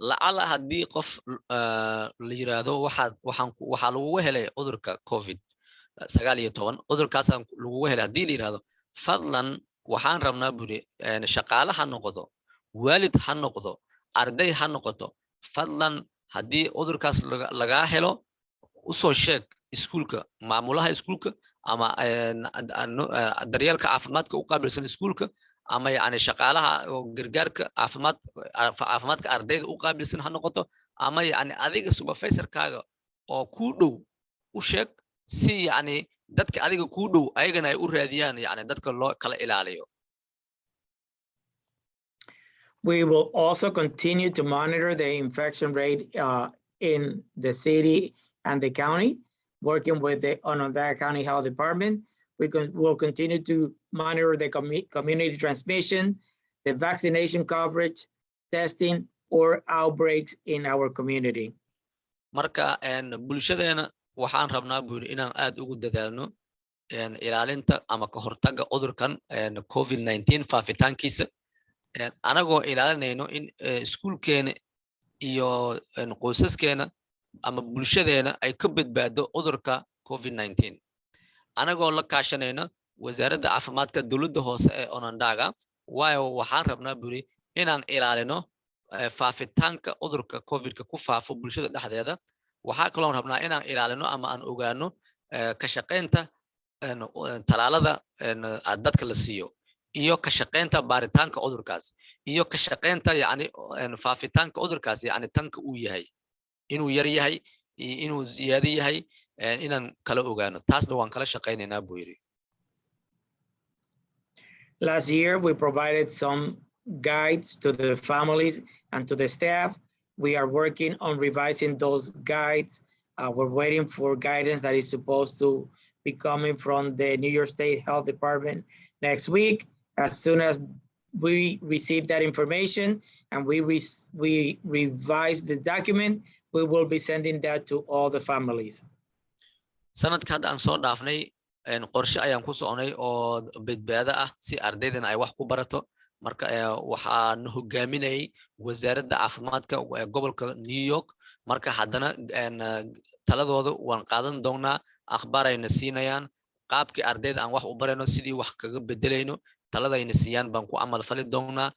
Lacala haddii qof la yiraahdo waxaa lagu helay cudurka COVID-19 cudurkaasaan lagu helay haddii la yiraahdo fadlan waxaan rabnaa buri shaqaale ha noqdo waalid ha noqdo arday ha noqoto fadlan haddii cudurkaas laga helo u soo sheeg iskuulka maamulaha iskuulka ama daryeelka caafimaadka u qaabilsan iskuulka ama yani shaqaalaha gargaarka caafimaadka ardayda u qaabilsan ha noqoto ama yani adiga supervisorkaaga oo ku dhow u sheeg si yani dadka adiga ku dhow ayagana ay u raadiyaan yani dadka loo kala ilaaliyo. We will also continue to monitor the infection rate in the city and the county, working with the Onondaga County Health Department. We'll continue to monitor the community transmission, the vaccination coverage, testing, or outbreaks in our community. Marka bulshadeena waxaan rabnaa buuri inaan aad ugu dadaalno ilaalinta ama ka hortagga cudurkan COVID-19 faafitaankiisa anagoo ilaalinayno in iskuulkeena iyo qoysaskeena ama bulshadeena ay ka badbaado cudurka COVID-19 anagoo la kaashanayno wasaaradda caafimaadka dowladda hoose ee Onondaga waayo waxaan rabnaa buuri inaan ilaalino faafitaanka cudurka COVID-ka ku faafo bulshada dhexdeeda waxaa kaloo rabnaa inaan ilaalino ama aan ogaano ka shaqeynta talaalada dadka la siiyo iyo ka shaqeynta baaritaanka cudurkaas iyo ka shaqeynta yani faafitaanka cudurkaas yani tanka uu yahay inuu yar yahay inuu ziyaado yahay inaan kala ogaano taasna waan kala shaqeynaynaa buu yiri. Last year we provided some guides to the families and to the staff. We are working on revising those guides. We're waiting for guidance that is supposed to be coming from the New York State Health Department next week. As soon as we receive that information and we revise the document, we will be sending that to all the families. Sanadka hadda aan soo dhaafnay qorshe ayaan ku soconay oo badbaado ah si ardaydana ay wax ku barato marka waxaan hogaaminayay wasaaradda caafimaadka gobolka New York marka haddana taladooda waan qaadan doonaa akhbaarayna siinayaan qaabkii ardayda aan wax u barayno sidii wax kaga bedelayno taladayna siiyaan baan ku amal fali doonaa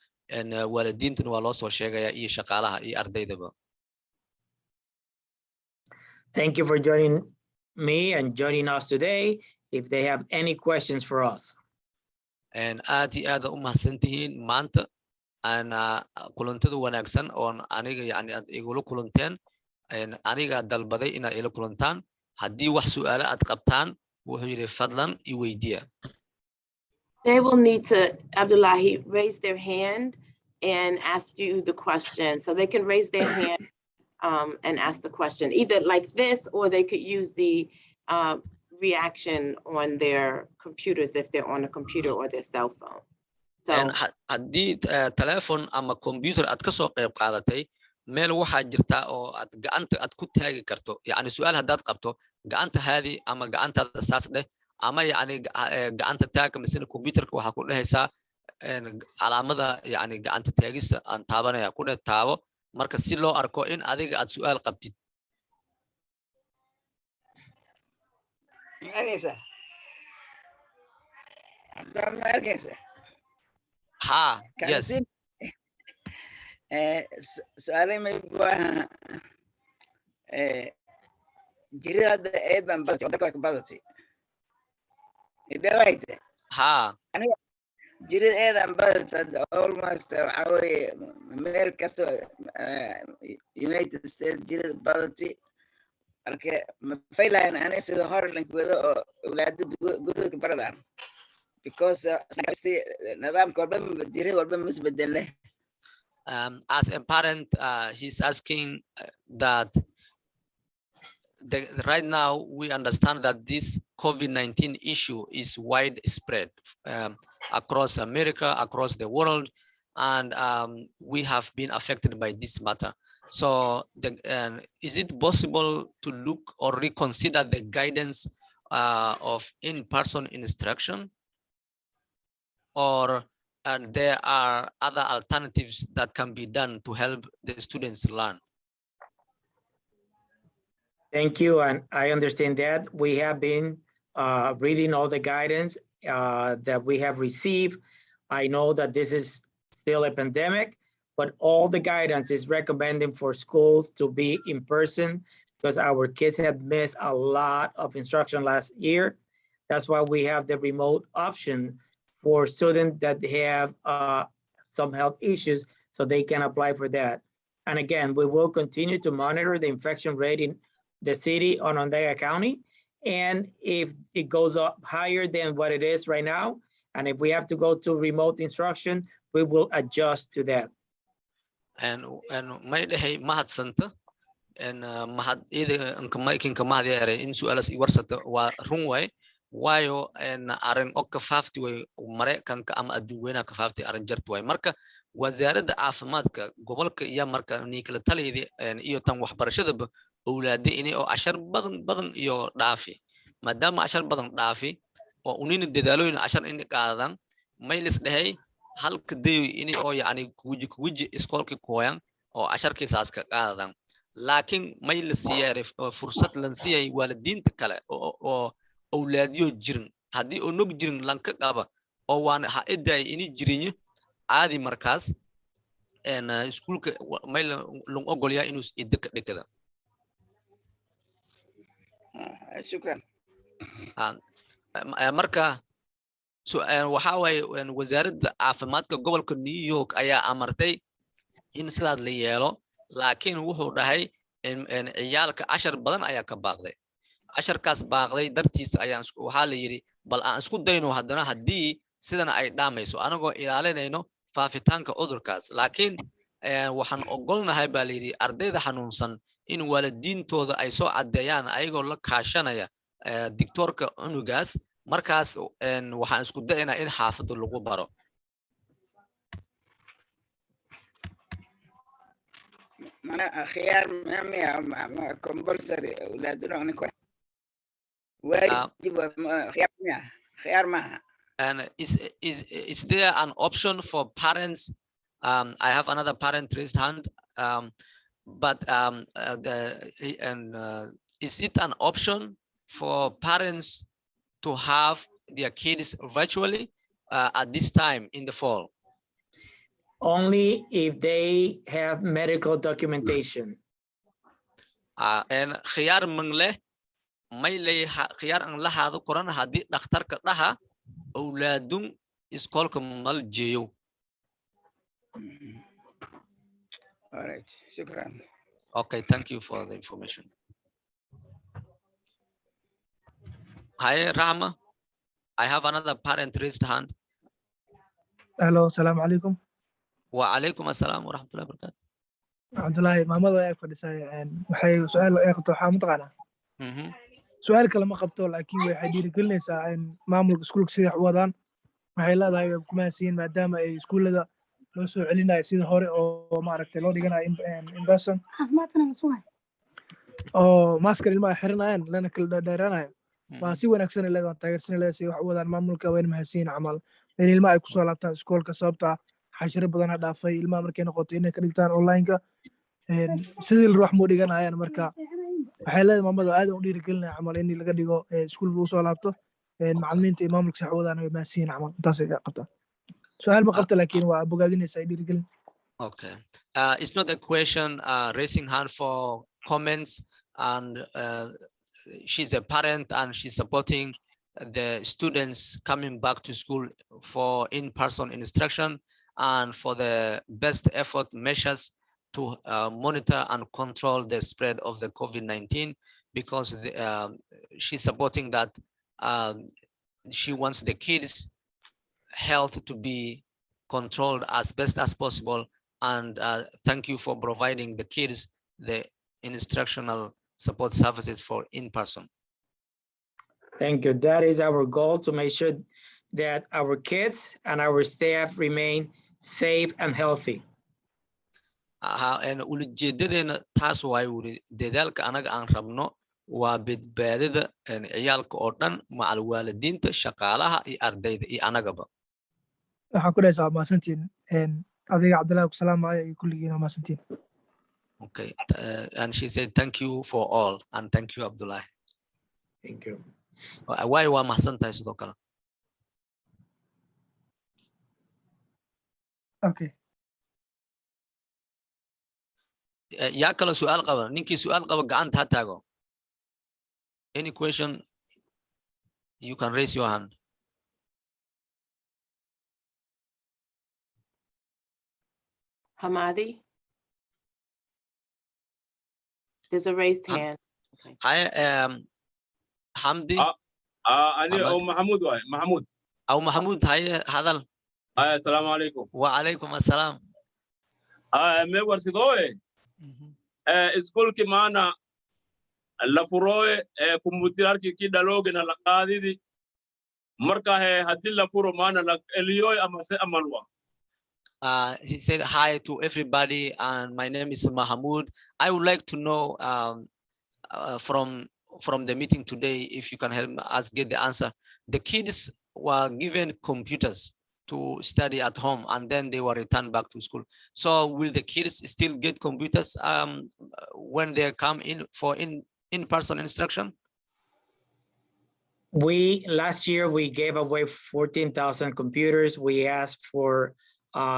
waalidiintana waa loo soo sheegayaa iyo shaqaalaha iyo ardaydaba. Thank you for joining me and joining us today. If they have any questions for us. Aad iyo aad u mahadsantihiin maanta kulantada wanaagsan oo aniga yani aad igula kulanteen aniga dalbaday inaad ila kulantaan haddii wax su'aalo aad qabtaan wuxuu yiri fadlan i weydiiya. They will need to, Abdullahi, raise their hand and ask you the question. So they can raise their hand and ask the question, either like this, or they could use the reaction on their computers if they're on a computer or their cell phone. So haddii telephone ama computer aad ka soo qayb qaadatay meel waxaa jirta oo aad gacanta aad ku taagi karto yani su'aal haddaad qabto gacanta haadi ama gacantaada saas dheh ama yani gacanta taag misna computerka waxaa ku dhehaysaa calaamada yani gacanta taagista aan taabanaya ku dheh taabo marka si loo arko in adiga aad su'aal qabtid ha yes su'aalay may baa jirada eed baan badati oo dadka badati idawayte ha aniga jirada eedan badati almost waxa weeye meel kasta United States jirada badati marka ma faylayn anay sida hor lankooda oo awlaadda guriga baradaan because nidaamka walba jirada walba misbedelay. As a parent, he's asking that right now we understand that this COVID-19 issue is widespread across America, across the world, and we have been affected by this matter. So is it possible to look or reconsider the guidance of in-person instruction? Or there are other alternatives that can be done to help the students learn? Thank you, and I understand that. We have been reading all the guidance that we have received. I know that this is still a pandemic, but all the guidance is recommending for schools to be in person because our kids have missed a lot of instruction last year. That's why we have the remote option for students that have some health issues, so they can apply for that. And again, we will continue to monitor the infection rate in the city on Onondaga County. And if it goes up higher than what it is right now, and if we have to go to remote instruction, we will adjust to that. And may dhahay mahadsanta and mahad ida anka mahad yare in su'aalas I warsata waa run way waayo arin oo ka faafti way Mareykanka ama adduunweynaha ka faafti arin jartu way marka wasaaradda caafimaadka gobolka iyo marka ninkala taliyada iyo tan waxbarashada awlaadda inay oo cashar badan iyo dhaafi maadaama cashar badan dhaafi oo unina dadaalooyin cashar in qaadan maylis dhahay halka day inay oo yani kuwiji iskoolka kooyan oo casharkiisaas ka qaadan laakiin maylis siyaare fursad lan siyay waalidiinta kale oo awlaadiyo jirin haddii oo nog jirin lanka qaba oo waan ha iday inay jirinyo caadi markaas iskuulka may loo ogolyaa inuu idka dhigada shukran marka waxa way wasaaradda caafimaadka gobolka New York ayaa amartay in sidaad la yeelo laakiin wuxuu dhahay ciyaalka cashar badan ayaa ka baaqday casharkaas baaqday dartiisa ayaan waxa la yiri bal aan isku dayno haddana haddii sidana ay dhaamayso anagoo ilaalinayno faafitaanka cudurkaas laakiin waxaan ogolnahay baa la yiri ardayda xanuunsan in waalidiintooda ay soo cadeeyaan ayagoo la kaashanaya doctorka unugaas markaas waxaan isku daynaa in xaafadda lagu baro mana khiyaar ma compulsory awlaaduna aniko waajib khiyaar ma and is there an option for parents I have another parent raised hand but is it an option for parents to have their kids virtually at this time in the fall? Only if they have medical documentation. And khiyar mangle may lay khiyar ang lahado koran hadi dhakhtarka dhaha awlaadun iskoolka mal jeeyo. All right, shukran. Okay, thank you for the information. Hi, Rama. I have another parent raised hand. Hello, assalamu alaikum. Wa alaikum assalam wa rahmatullahi wa barakatuh. Abdullahi, maamada ay fadhisay waxay su'aal ay qabto waxa mataqaana su'aal kale ma qabto laakiin waxay dhiirigelinaysaa in maamulka iskuulka sida wax u wadaan waxay leedahay way ku mahadsiin maadaama ay iskuullada loo soo celinayo sida hore oo maaragtay loo dhiganayo in person oo maskar ilmaha xiranayaan lana kala dheeraanayo waa si wanaagsan ay leedahay taageersan leedahay si wax u wadaan maamulka wayna mahadsiin camal in ilmaha ay kusoo laabtaan iskoolka sababta xashiro badan dhaafay ilmaha markay noqoto inay ka dhigtaan online-ka sidii ruux mu dhiganayaan marka waxay leedahay maamada aad u dhiirigelinaya camal in laga dhigo iskuul lagu soo laabto macallimiinta iyo maamulka sax wadaan way mahadsiin camal intaas ay qabtaan su'aal ma qabto laakiin waa bogaadinaysaa dhiirigelin. Okay. It's not a question raising hand for comments, and she's a parent and she's supporting the students coming back to school for in-person instruction and for the best effort measures to monitor and control the spread of the COVID-19, because she's supporting that she wants the kids' health to be controlled as best as possible. And thank you for providing the kids the instructional support services for in-person. Thank you. That is our goal, to make sure that our kids and our staff remain safe and healthy. And ujeedadeena taas waay wuri dadaalka anaga aan rabno waa badbaadada ciyaalka oo dhan macal waalidiinta shaqaalaha iyo ardayda iyo anagaba. waxaan ku dhaysaa maasantiin adiga Cabdullaahi ku salaamaya iyo kulligiina maasantiin. Okay, and she said thank you for all, and thank you Abdullah. Thank you. Why waa mahadsantahay sidoo kale. Okay. yaa kale su'aal qaba, ninkii su'aal qaba gacanta ha taago. Any question, you can raise your hand. Hamadi? There's a raised hand. Okay. I am Hamdi. أنا أو محمود واي محمود. أو محمود هاي هذا. السلام عليكم. وعليكم السلام. ما ورثوه. إسكول كمانا لفروه كمبيوتر كي دالوج نلا قاعدي مركه هدي لفرو مانا لك اليوم أما سأملوا. He said hi to everybody, and my name is Mahmoud. I would like to know from the meeting today, if you can help us get the answer. The kids were given computers to study at home, and then they were returned back to school. So will the kids still get computers when they come in for in-person instruction? Last year we gave away 14,000 computers. We asked for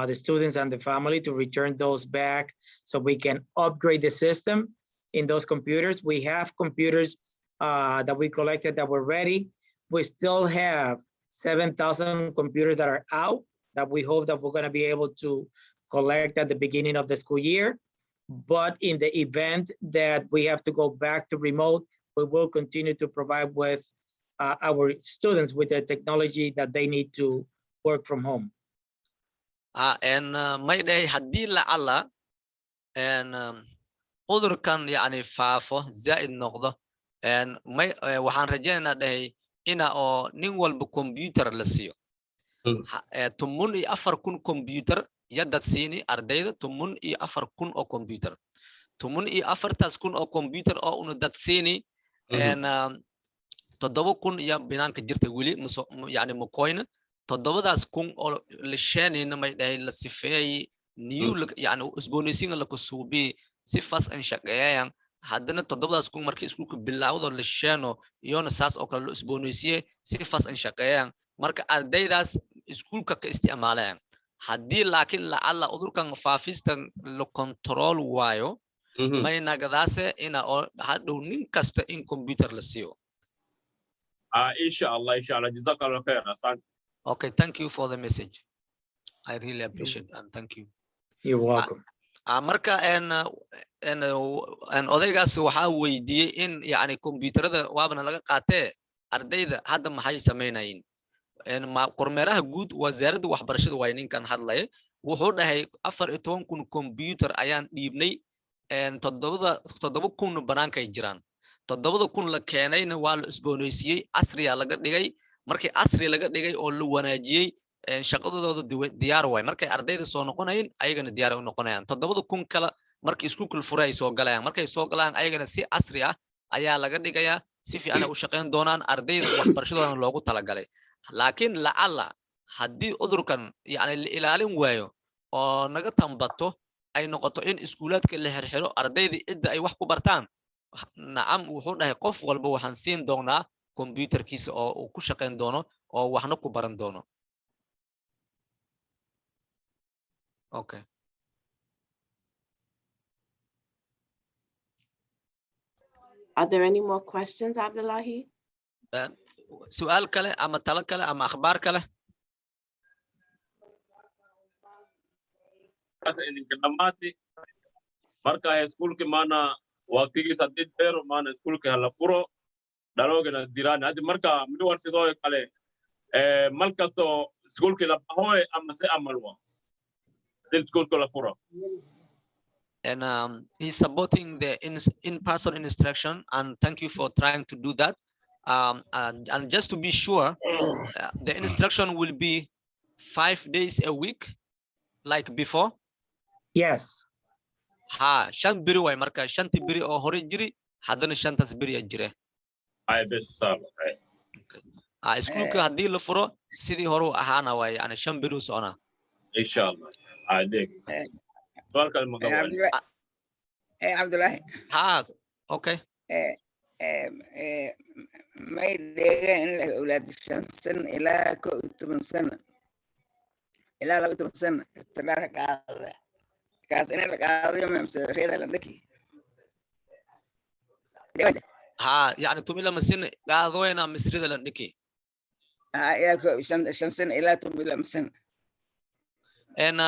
the students and the family to return those back so we can upgrade the system in those computers. We have computers that we collected that were ready. We still have 7,000 computers that are out that we hope that we're going to be able to collect at the beginning of the school year. But in the event that we have to go back to remote, we will continue to provide with our students with the technology that they need to work from home. And may day hadii lacala cudurkan yani faafo zaid noqdo may waxaan rajaynaynaa dhahay ina oo nin walba computer la siiyo 14,000 computer yadad siini ardayda 14,000 oo computer 14,000 oo computer oo una dad siini 7,000 ya binaanka jirta wili yani makoyna 7,000 oo la sheenayna may dhahay la sifeeyay new yani isboonaysiin la ku suubi si fas an shaqeeyaan haddana 7,000 markii iskuulka bilaawdo la sheeno iyona saas oo kale loo isboonaysiye si fas an shaqeeyaan marka ardaydaas iskuulka ka isticmaalayaan haddii laakiin lacala cudurkan faafistan la control waayo may nagadaase ina oo hadhow nin kasta in computer la siiyo. Inshallah, jazakallahu khair. Okay, thank you for the message. I really appreciate it, and thank you. You're welcome. Marka odaygaas waxaa weydiiyey in yani computerada waabana laga qaatee ardayda hadda maxay sameynayeen kormeeraha guud wasaaradda waxbarashada waa ninkan hadlaya wuxuu dhahay 14,000 computer ayaan dhiibnay 7,000 banaankay jiraan toddobada kun la keenayna waa la isboonaysiiyey casriya laga dhigay markii casri laga dhigay oo la wanaajiyey shaqadooda diyaar way markay ardayda soo noqonayeen ayagana diyaar u noqonayaan toddobada kun kala markii iskuulka furay soo galayaan markay soo galaan ayagana si casri ah ayaa laga dhigayaa si fiican u shaqeyn doonaan ardayda waxbarashadooda loogu talagalay laakiin la'alla haddii cudurkan yani la ilaalin waayo oo naga tambato ay noqoto in iskuulaadka la xirxiro ardayda cidda ay wax ku bartaan nacam wuxuu dhahay qof walba waxaan siin doonaa computerkiisa oo uu ku shaqeyn doono oo waxna ku baran doono okay Are there any more questions, Abdullahi? su'aal kale ama talo kale ama akhbaar kale dhamaati marka iskuulki maana waqtigiisa hadii dheer maana iskuulki hala furo dhaloogana diraan hadii marka mid war sidoo kale malkasto iskuulki la bahoy ama si amalwa iskuulki la furo and he's supporting the in-person instruction and thank you for trying to do that and just to be sure the instruction will be 5 days a week like before Yes. ha shan biri way marka shanti biri oo hore jiri hadana shantas biri jire ay bes sabo iskuulka hadii la furo sidii hore u ahaana way yani shan biri u socona inshallah adeeg walka magawa Abdullahi ha okay ما يدري أولاد الشمسن إلى كوت من سنة إلى لو تمن سنة تلاقي كذا كاس إن الكذا يوم يمسك هذا لندكي ها يعني تميل مسن قاعدوينا مصر ده لندكي يا كو شمسن إلى تميل مسن and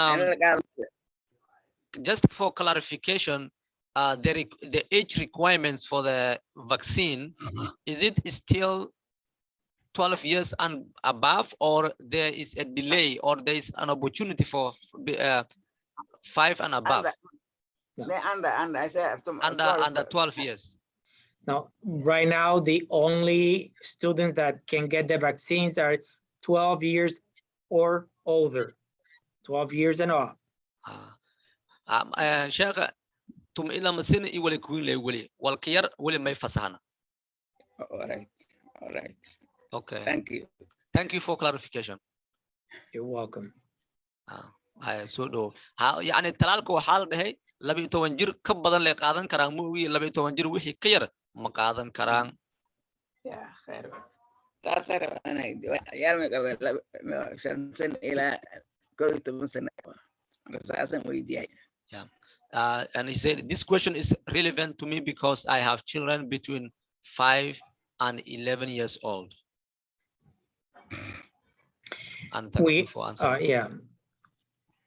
just for clarification the age requirements for the vaccine is it still 12 years and above or there is a delay or there is an opportunity for 5 and above under 12 years Now, right now, the only students that can get the vaccines are 12 years or older, 12 years and up. Sheikh, tum ila masina I wali kuile wali walkiyar wali may fasahana. All right. Okay. Thank you for clarification. You're welcome. So do yani talaalka waxa la dhahay 12 jir ka badan lay qaadan karaan muuwi 12 jir wixii ka yar ma qaadan karaan. Yeah, khair. Taasar ana yar ma qabal shan san ila كنت مثلا أساسا ويدي. Yeah, and he said this question is relevant to me because I have children between 5 and 11 years old. And thank you for answering. Yeah,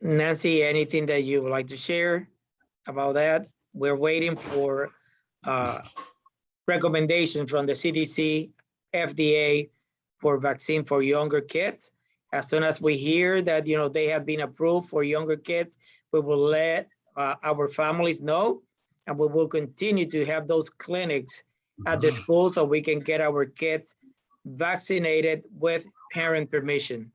Nancy, anything that you would like to share about that? We're waiting for recommendation from the CDC, FDA for vaccine for younger kids. As soon as we hear that, they have been approved for younger kids, we will let our families know, and we will continue to have those clinics at the school so we can get our kids vaccinated with parent permission.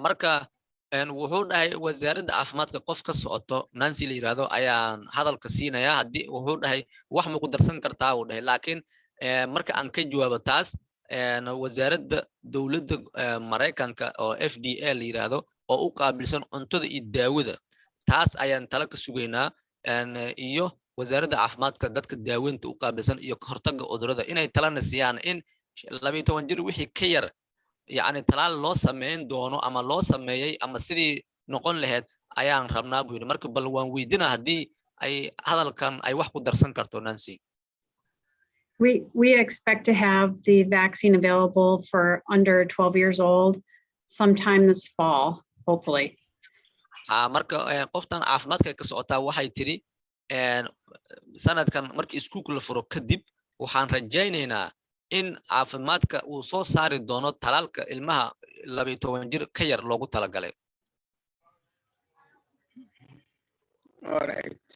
Marka wuxuu dhahay wasaaradda caafimaadka qof ka socoto Nancy la yiraahdo ayaan hadalka siinaya hadii wuxuu dhahay wax ma ku darsan kartaa uu dhahay laakiin marka aan ka jawaabo taas wasaaradda dawladda Mareykanka oo FDA la yiraahdo oo u qaabilsan cuntada iyo daawada taas ayaan tala ka sugaynaa iyo wasaaradda caafimaadka dadka daaweynta u qaabilsan iyo hortagga cudurrada inay talana siiyaan in 12 jir wixii ka yar يعني talaal loo sameyn doono ama loo sameeyay ama sidii noqon lahayd ayaan rabnaa buu yiri marka bal waan weydina hadii ay hadalkan ay wax ku darsan karto Nancy. We expect to have the vaccine available for under 12 years old sometime this fall, hopefully. Marka qoftan caafimaadka ka socotaa waxay tiri sanadkan markii iskuulka la furo kadib waxaan rajaynaynaa in caafimaadka uu soo saari doono talaalka ilmaha 12 jir ka yar loogu talagalay. All right.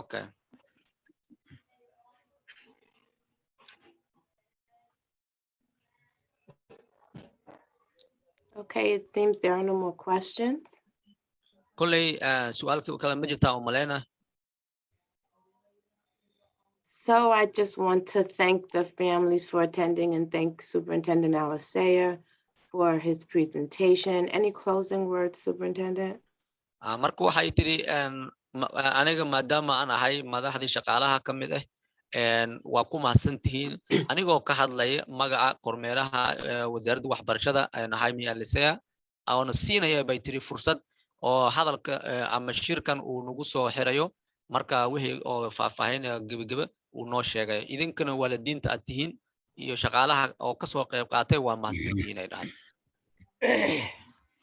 Okay. Okay, it seems there are no more questions. kolley su'aalkii kale ma jirtaa umaleyna So I just want to thank the families for attending and thank Superintendent Alicea for his presentation. Any closing words, Superintendent? marka waxay tiri aniga maadaama aan ahay madaxdii shaqaalaha ka mid waa ku mahadsantihiin anigoo ka hadlaya magaca kormeeraha wasaaradda waxbarashada nahay Alicea oona siinaya bay tiri fursad oo hadalka ama shirkan uu nagu soo xirayo marka wixii oo faahfaahin gabagaba uu noo sheegay idinkana waalidiinta aad tihiin iyo shaqaalaha oo ka soo qayb qaatay waa mahadsantihiin ay dhahay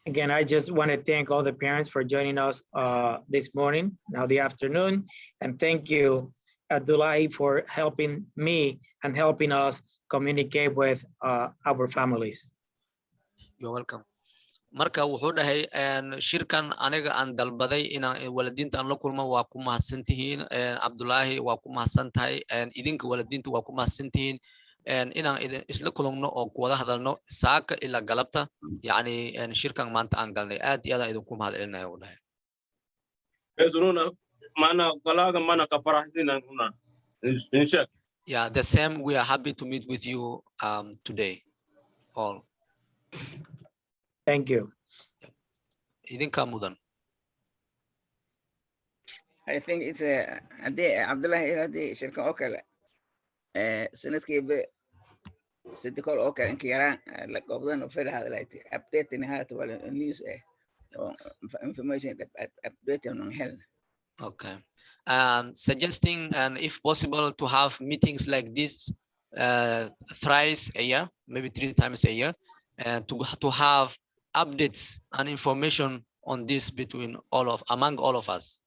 Again, I just want to thank all the parents for joining us this morning, now the afternoon, and thank you, Abdullahi, for helping me and helping us communicate with our families. You're welcome. Marka wuxuu dhahay shirkan aniga aan dalbaday inaan waalidiinta aan la kulmo waa ku mahadsantihiin Abdullahi waa ku mahadsantahay idinka waalidiinta waa ku mahadsantihiin inaan isla kulmno oo wada hadalno saaka ila galabta yani shirkan maanta aan galnay aad iyo aad idinku mahadcelinayo u dhahay ezuruna mana kalaga mana ka faraxdina kuna insha yeah the same we are happy to meet with you today all Thank you. idinka mudan I think it's Abdullahi hadi shirka oo kale sanadkiiba sidii kol oo kale inka yaraan la goobdan u firaha lahayd update nihaayat wala news information update on health. okay suggesting and if possible to have meetings like this thrice a year maybe 3 times a year to have updates and information on this among all of us.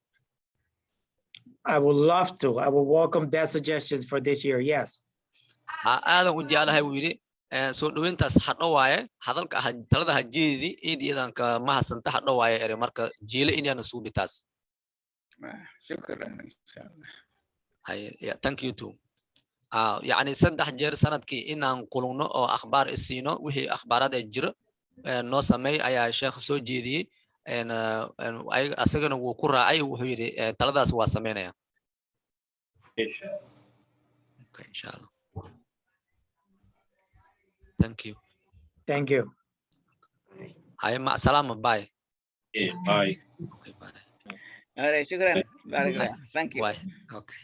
I would love to. I will welcome that suggestions for this year. Yes. aadan u jeclahay wuu yidhi soo dhaweyntaas hadho waaye hadalka talada hajeedii iidiyadan ka mahadsanta hadho waaye ere marka jiile inaana suubitaas shukran inshallah yeah thank you too يعني 3 jeer sanadkii inaan kulano oo akhbaar isiino wixii akhbaarad ay jiro noo sameey ayaa sheekh soo jeediyay asagana wuu ku raacay wuxuu yidhi taladaas waa sameynaya okay inshallah thank you hay ma salama bye bye okay bye all right shukran barakallah thank you bye okay